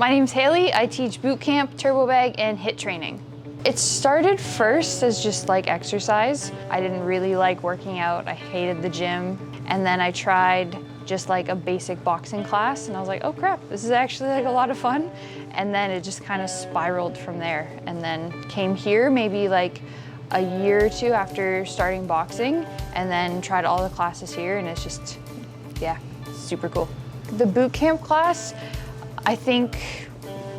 My name's Hayley. I teach boot camp, turbo bag, and HIIT training. It started first as just like exercise. I didn't really like working out. I hated the gym. And then I tried just like a basic boxing class and I was like, oh crap, this is actually like a lot of fun. And then it just kind of spiraled from there. And then came here maybe like a year or two after starting boxing, and then tried all the classes here, and it's just, yeah, super cool. The boot camp class, I think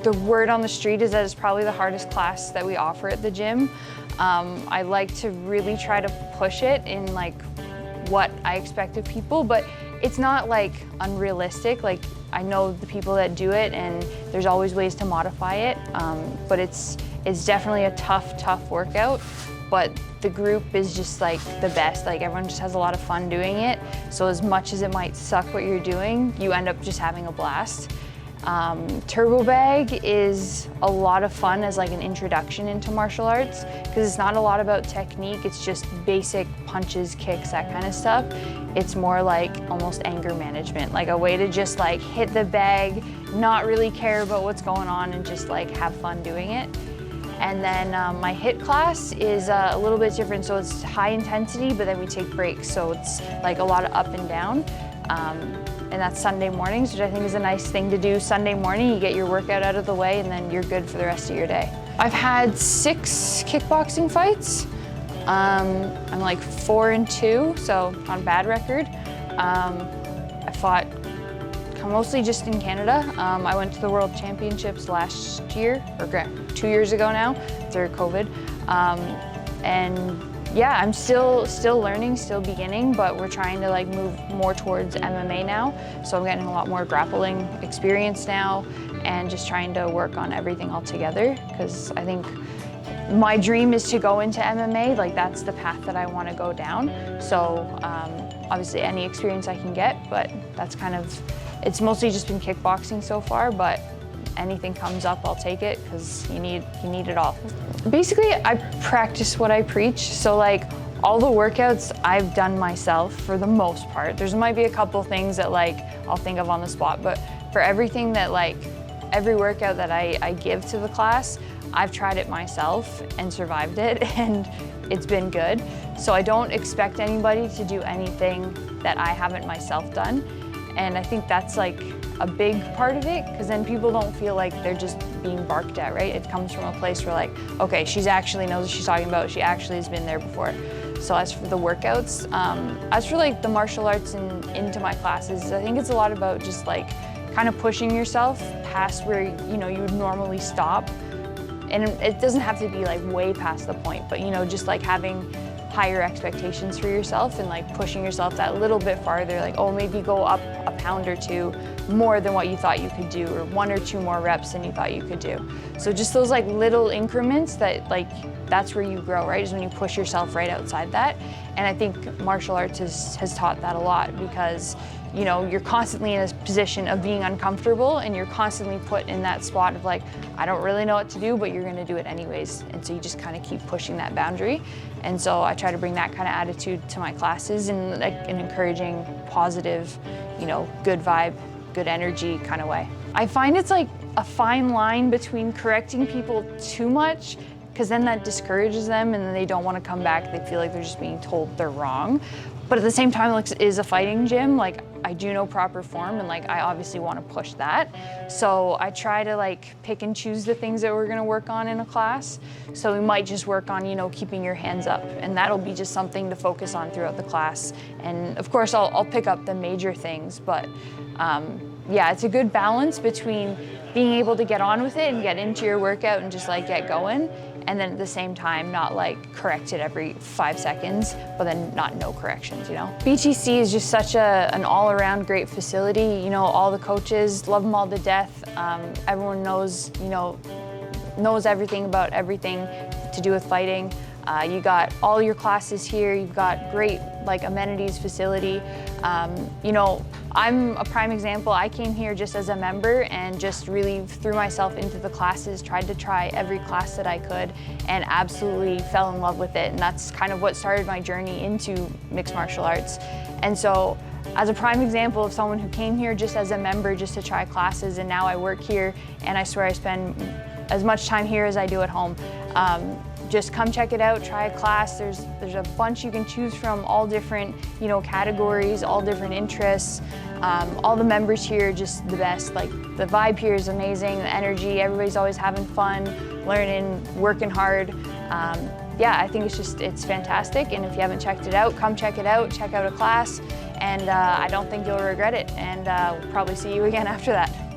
the word on the street is that it's probably the hardest class that we offer at the gym. I like to really try to push it in like what I expect of people, but it's not like unrealistic. Like I know the people that do it and there's always ways to modify it, but it's definitely a tough workout. But the group is just like the best. Like everyone just has a lot of fun doing it. So as much as it might suck what you're doing, you end up just having a blast. Turbo bag is a lot of fun as like an introduction into martial arts because it's not a lot about technique, it's just basic punches, kicks, that kind of stuff. It's more like almost anger management, like a way to just like hit the bag, not really care about what's going on and just like have fun doing it. And then my HIIT class is a little bit different, so it's high intensity, but then we take breaks, so it's like a lot of up and down. And that's Sunday mornings, which I think is a nice thing to do. Sunday morning, you get your workout out of the way and then you're good for the rest of your day. I've had 6 kickboxing fights. I'm like 4-2, so not a bad record. I fought mostly just in Canada. I went to the World Championships last year, or 2 years ago now, through COVID. And yeah, I'm still learning, still beginning, but we're trying to like move more towards MMA now. So I'm getting a lot more grappling experience now and just trying to work on everything all together, because I think my dream is to go into MMA. Like that's the path that I want to go down. So obviously any experience I can get, but that's kind of, it's mostly just been kickboxing so far, but anything comes up, I'll take it because you need it all. Basically, I practice what I preach. So like all the workouts I've done myself for the most part. There might be a couple things that like I'll think of on the spot, but for everything that like, every workout that I give to the class, I've tried it myself and survived it, and it's been good. So I don't expect anybody to do anything that I haven't myself done. And I think that's like a big part of it, because then people don't feel like they're just being barked at, right? It comes from a place where like, okay, she's actually knows what she's talking about. She actually has been there before. So as for the workouts, as for like the martial arts and into my classes, I think it's a lot about just like kind of pushing yourself past where you would normally stop. And it doesn't have to be like way past the point, but just like having higher expectations for yourself and like pushing yourself that little bit farther, like, oh, maybe go up a pound or 2 more than what you thought you could do, or 1 or 2 more reps than you thought you could do. So just those like little increments that like, that's where you grow, right? Is when you push yourself right outside that. And I think martial arts has taught that a lot, because you're constantly in a position of being uncomfortable, and you're constantly put in that spot of like, I don't really know what to do, but you're gonna do it anyways. And so you just kind of keep pushing that boundary. And so I try to bring that kind of attitude to my classes in like an encouraging, positive, good vibe, good energy kind of way. I find it's like a fine line between correcting people too much, because then that discourages them and then they don't want to come back. They feel like they're just being told they're wrong. But at the same time, like, it is a fighting gym. Like, I do know proper form, and like, I obviously want to push that. So I try to like pick and choose the things that we're going to work on in a class. So we might just work on, keeping your hands up, and that'll be just something to focus on throughout the class. And of course, I'll pick up the major things, but yeah, it's a good balance between being able to get on with it and get into your workout and just like get going, and then at the same time not like correct it every 5 seconds, but then not no corrections, BTC is just such an all-around great facility. All the coaches, love them all to death. Everyone knows, knows everything about everything to do with fighting. You got all your classes here. You've got great like amenities, facility. I'm a prime example. I came here just as a member and just really threw myself into the classes, tried to try every class that I could, and absolutely fell in love with it. And that's kind of what started my journey into mixed martial arts. And so as a prime example of someone who came here just as a member, just to try classes, and now I work here, and I swear I spend as much time here as I do at home. Just come check it out, try a class. There's a bunch you can choose from, all different, categories, all different interests. All the members here are just the best. Like, the vibe here is amazing, the energy, everybody's always having fun, learning, working hard. Yeah, I think it's fantastic, and if you haven't checked it out, come check it out, check out a class, and I don't think you'll regret it, and we'll probably see you again after that.